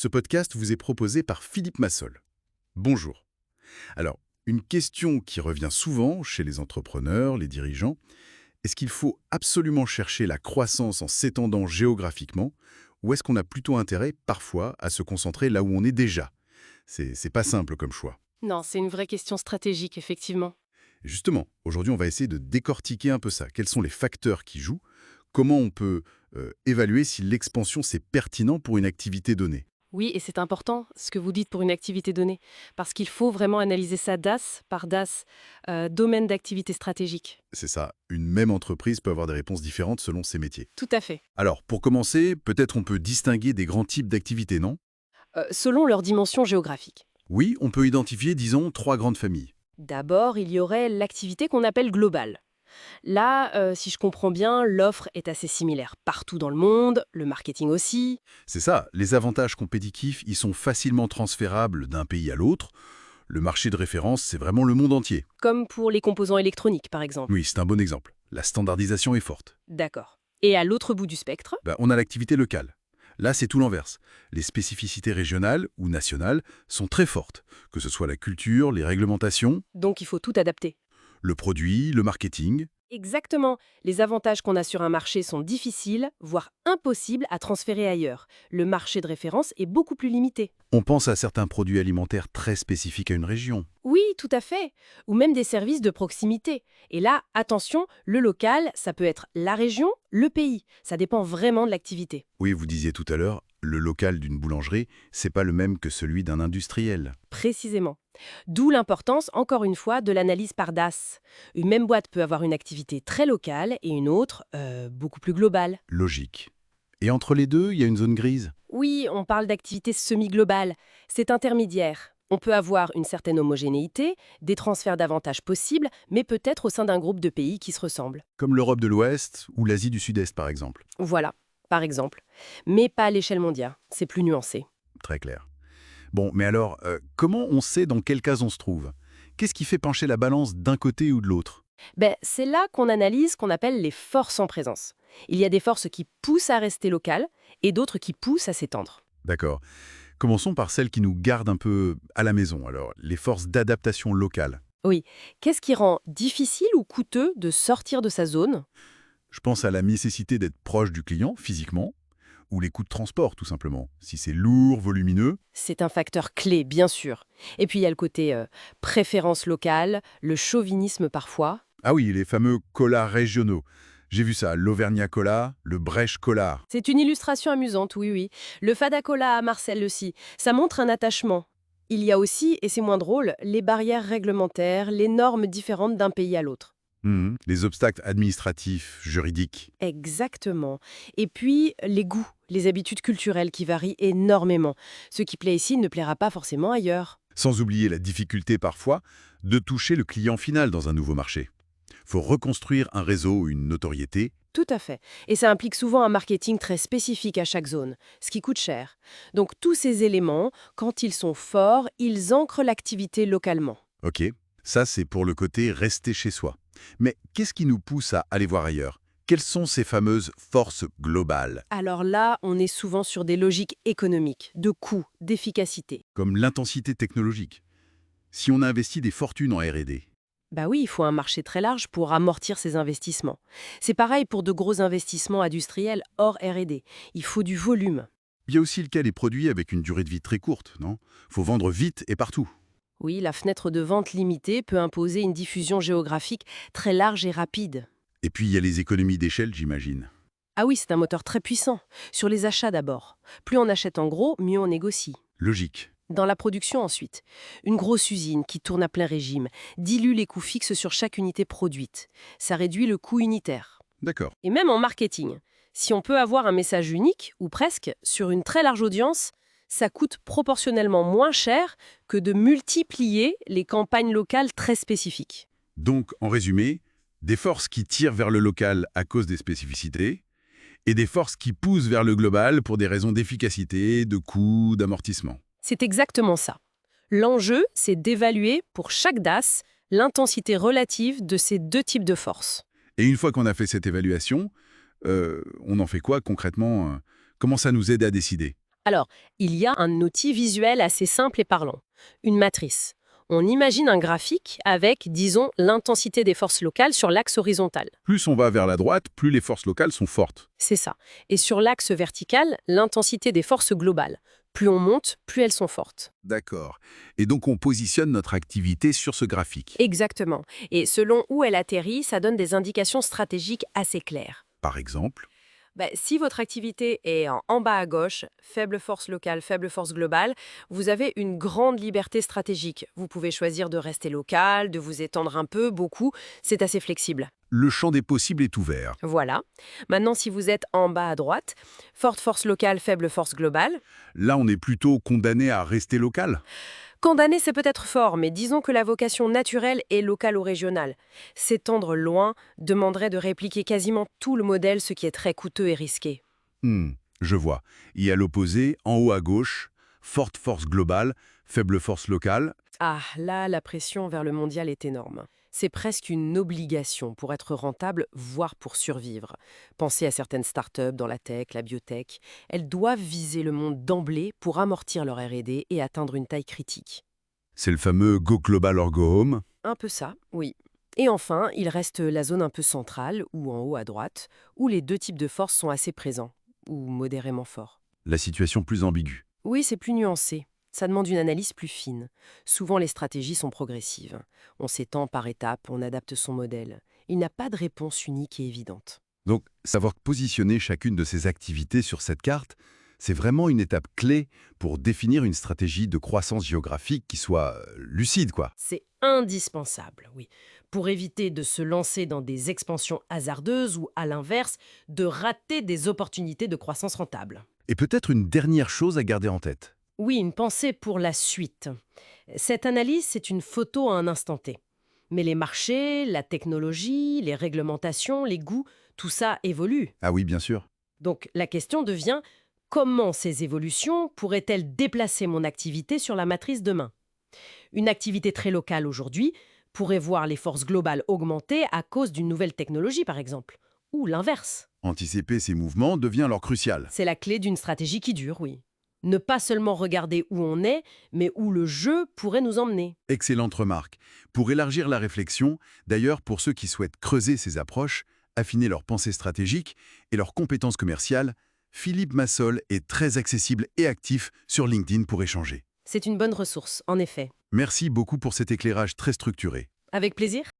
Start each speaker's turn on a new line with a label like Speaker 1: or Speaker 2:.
Speaker 1: Ce podcast vous est proposé par Philippe Massol. Bonjour. Alors, une question qui revient souvent chez les entrepreneurs, les dirigeants, est-ce qu'il faut absolument chercher la croissance en s'étendant géographiquement ou est-ce qu'on a plutôt intérêt, parfois, à se concentrer là où on est déjà? C'est pas simple comme choix.
Speaker 2: Non, c'est une vraie question stratégique, effectivement.
Speaker 1: Justement, aujourd'hui, on va essayer de décortiquer un peu ça. Quels sont les facteurs qui jouent? Comment on peut évaluer si l'expansion, c'est pertinent pour une activité donnée?
Speaker 2: Oui, et c'est important ce que vous dites pour une activité donnée, parce qu'il faut vraiment analyser ça DAS par DAS, domaine d'activité stratégique.
Speaker 1: C'est ça, une même entreprise peut avoir des réponses différentes selon ses métiers.
Speaker 2: Tout à fait.
Speaker 1: Alors, pour commencer, peut-être on peut distinguer des grands types d'activités, non?
Speaker 2: Selon leur dimension géographique.
Speaker 1: Oui, on peut identifier, disons, trois grandes familles.
Speaker 2: D'abord, il y aurait l'activité qu'on appelle globale. Là, si je comprends bien, l'offre est assez similaire partout dans le monde, le marketing aussi.
Speaker 1: C'est ça, les avantages compétitifs y sont facilement transférables d'un pays à l'autre. Le marché de référence, c'est vraiment le monde entier.
Speaker 2: Comme pour les composants électroniques, par exemple.
Speaker 1: Oui, c'est un bon exemple. La standardisation est forte.
Speaker 2: D'accord. Et à l'autre bout du spectre,
Speaker 1: On a l'activité locale. Là, c'est tout l'inverse. Les spécificités régionales ou nationales sont très fortes, que ce soit la culture, les réglementations,
Speaker 2: donc il faut tout adapter.
Speaker 1: le produit, le marketing.
Speaker 2: Exactement. Les avantages qu'on a sur un marché sont difficiles, voire impossibles à transférer ailleurs. Le marché de référence est beaucoup plus limité.
Speaker 1: On pense à certains produits alimentaires très spécifiques à une région.
Speaker 2: Oui, tout à fait. Ou même des services de proximité. Et là, attention, le local, ça peut être la région, le pays. Ça dépend vraiment de l'activité.
Speaker 1: Oui, vous disiez tout à l'heure, le local d'une boulangerie, c'est pas le même que celui d'un industriel.
Speaker 2: Précisément. D'où l'importance, encore une fois, de l'analyse par DAS. Une même boîte peut avoir une activité très locale et une autre beaucoup plus globale.
Speaker 1: Logique. Et entre les deux, il y a une zone grise.
Speaker 2: Oui, on parle d'activité semi-globale. C'est intermédiaire. On peut avoir une certaine homogénéité, des transferts d'avantages possibles, mais peut-être au sein d'un groupe de pays qui se ressemblent.
Speaker 1: Comme l'Europe de l'Ouest ou l'Asie du Sud-Est, par exemple.
Speaker 2: Voilà, par exemple. Mais pas à l'échelle mondiale. C'est plus nuancé.
Speaker 1: Très clair. Bon, mais alors, comment on sait dans quel cas on se trouve? Qu'est-ce qui fait pencher la balance d'un côté ou de l'autre?
Speaker 2: C'est là qu'on analyse ce qu'on appelle les forces en présence. Il y a des forces qui poussent à rester locales et d'autres qui poussent à s'étendre.
Speaker 1: D'accord. Commençons par celles qui nous gardent un peu à la maison, alors, les forces d'adaptation locales.
Speaker 2: Oui, qu'est-ce qui rend difficile ou coûteux de sortir de sa zone?
Speaker 1: Je pense à la nécessité d'être proche du client, physiquement, ou les coûts de transport, tout simplement. Si c'est lourd, volumineux.
Speaker 2: C'est un facteur clé, bien sûr. Et puis il y a le côté préférence locale, le chauvinisme parfois.
Speaker 1: Ah oui, les fameux collars régionaux. J'ai vu ça, l'Auvergnat Collar, le Brèche Collar.
Speaker 2: C'est une illustration amusante, oui, oui. Le Fadacola à Marseille aussi. Ça montre un attachement. Il y a aussi, et c'est moins drôle, les barrières réglementaires, les normes différentes d'un pays à l'autre.
Speaker 1: Les obstacles administratifs, juridiques.
Speaker 2: Exactement. Et puis, les goûts, les habitudes culturelles qui varient énormément. Ce qui plaît ici ne plaira pas forcément ailleurs.
Speaker 1: Sans oublier la difficulté parfois de toucher le client final dans un nouveau marché. Faut reconstruire un réseau, une notoriété.
Speaker 2: Tout à fait. Et ça implique souvent un marketing très spécifique à chaque zone, ce qui coûte cher. Donc tous ces éléments, quand ils sont forts, ils ancrent l'activité localement.
Speaker 1: Ok, ça c'est pour le côté rester chez soi. Mais qu'est-ce qui nous pousse à aller voir ailleurs? Quelles sont ces fameuses forces globales?
Speaker 2: Alors là, on est souvent sur des logiques économiques, de coûts, d'efficacité.
Speaker 1: Comme l'intensité technologique. Si on investit des fortunes en R&D.
Speaker 2: Bah oui, il faut un marché très large pour amortir ces investissements. C'est pareil pour de gros investissements industriels hors R&D. Il faut du volume.
Speaker 1: Il y a aussi le cas des produits avec une durée de vie très courte, non? Faut vendre vite et partout.
Speaker 2: Oui, la fenêtre de vente limitée peut imposer une diffusion géographique très large et rapide.
Speaker 1: Et puis il y a les économies d'échelle, j'imagine.
Speaker 2: Ah oui, c'est un moteur très puissant. Sur les achats d'abord. Plus on achète en gros, mieux on négocie.
Speaker 1: Logique.
Speaker 2: Dans la production ensuite. Une grosse usine qui tourne à plein régime dilue les coûts fixes sur chaque unité produite. Ça réduit le coût unitaire.
Speaker 1: D'accord.
Speaker 2: Et même en marketing. Si on peut avoir un message unique, ou presque, sur une très large audience, ça coûte proportionnellement moins cher que de multiplier les campagnes locales très spécifiques.
Speaker 1: Donc, en résumé, des forces qui tirent vers le local à cause des spécificités et des forces qui poussent vers le global pour des raisons d'efficacité, de coût, d'amortissement.
Speaker 2: C'est exactement ça. L'enjeu, c'est d'évaluer, pour chaque DAS, l'intensité relative de ces deux types de forces.
Speaker 1: Et une fois qu'on a fait cette évaluation, on en fait quoi concrètement? Comment ça nous aide à décider?
Speaker 2: Alors, il y a un outil visuel assez simple et parlant, une matrice. On imagine un graphique avec, disons, l'intensité des forces locales sur l'axe horizontal.
Speaker 1: Plus on va vers la droite, plus les forces locales sont fortes.
Speaker 2: C'est ça. Et sur l'axe vertical, l'intensité des forces globales. Plus on monte, plus elles sont fortes.
Speaker 1: D'accord. Et donc on positionne notre activité sur ce graphique.
Speaker 2: Exactement. Et selon où elle atterrit, ça donne des indications stratégiques assez claires.
Speaker 1: Par exemple,
Speaker 2: Si votre activité est en bas à gauche, faible force locale, faible force globale, vous avez une grande liberté stratégique. Vous pouvez choisir de rester local, de vous étendre un peu, beaucoup. C'est assez flexible.
Speaker 1: le champ des possibles est ouvert.
Speaker 2: Voilà. Maintenant, si vous êtes en bas à droite, forte force locale, faible force globale.
Speaker 1: Là, on est plutôt condamné à rester local.
Speaker 2: Condamner, c'est peut-être fort, mais disons que la vocation naturelle est locale ou régionale. S'étendre loin demanderait de répliquer quasiment tout le modèle, ce qui est très coûteux et risqué.
Speaker 1: Je vois. Et à l'opposé, en haut à gauche, forte force globale, faible force locale.
Speaker 2: Ah, là, la pression vers le mondial est énorme. C'est presque une obligation pour être rentable, voire pour survivre. Pensez à certaines startups dans la tech, la biotech. Elles doivent viser le monde d'emblée pour amortir leur R&D et atteindre une taille critique.
Speaker 1: C'est le fameux Go Global or Go Home.
Speaker 2: Un peu ça, oui. Et enfin, il reste la zone un peu centrale, ou en haut à droite, où les deux types de forces sont assez présents, ou modérément forts.
Speaker 1: La situation plus ambiguë.
Speaker 2: Oui, c'est plus nuancé. Ça demande une analyse plus fine. Souvent, les stratégies sont progressives. On s'étend par étapes, on adapte son modèle. Il n'y a pas de réponse unique et évidente.
Speaker 1: Donc, savoir positionner chacune de ces activités sur cette carte, c'est vraiment une étape clé pour définir une stratégie de croissance géographique qui soit lucide, quoi.
Speaker 2: C'est indispensable, oui, pour éviter de se lancer dans des expansions hasardeuses ou, à l'inverse, de rater des opportunités de croissance rentable.
Speaker 1: Et peut-être une dernière chose à garder en tête.
Speaker 2: Oui, une pensée pour la suite. Cette analyse, c'est une photo à un instant T. Mais les marchés, la technologie, les réglementations, les goûts, tout ça évolue.
Speaker 1: Ah oui, bien sûr.
Speaker 2: Donc la question devient, comment ces évolutions pourraient-elles déplacer mon activité sur la matrice demain? Une activité très locale aujourd'hui pourrait voir les forces globales augmenter à cause d'une nouvelle technologie, par exemple. Ou l'inverse.
Speaker 1: Anticiper ces mouvements devient alors crucial.
Speaker 2: C'est la clé d'une stratégie qui dure, oui. Ne pas seulement regarder où on est, mais où le jeu pourrait nous emmener.
Speaker 1: Excellente remarque. Pour élargir la réflexion, d'ailleurs pour ceux qui souhaitent creuser ces approches, affiner leur pensée stratégique et leurs compétences commerciales, Philippe Massol est très accessible et actif sur LinkedIn pour échanger.
Speaker 2: C'est une bonne ressource, en effet.
Speaker 1: Merci beaucoup pour cet éclairage très structuré.
Speaker 2: Avec plaisir.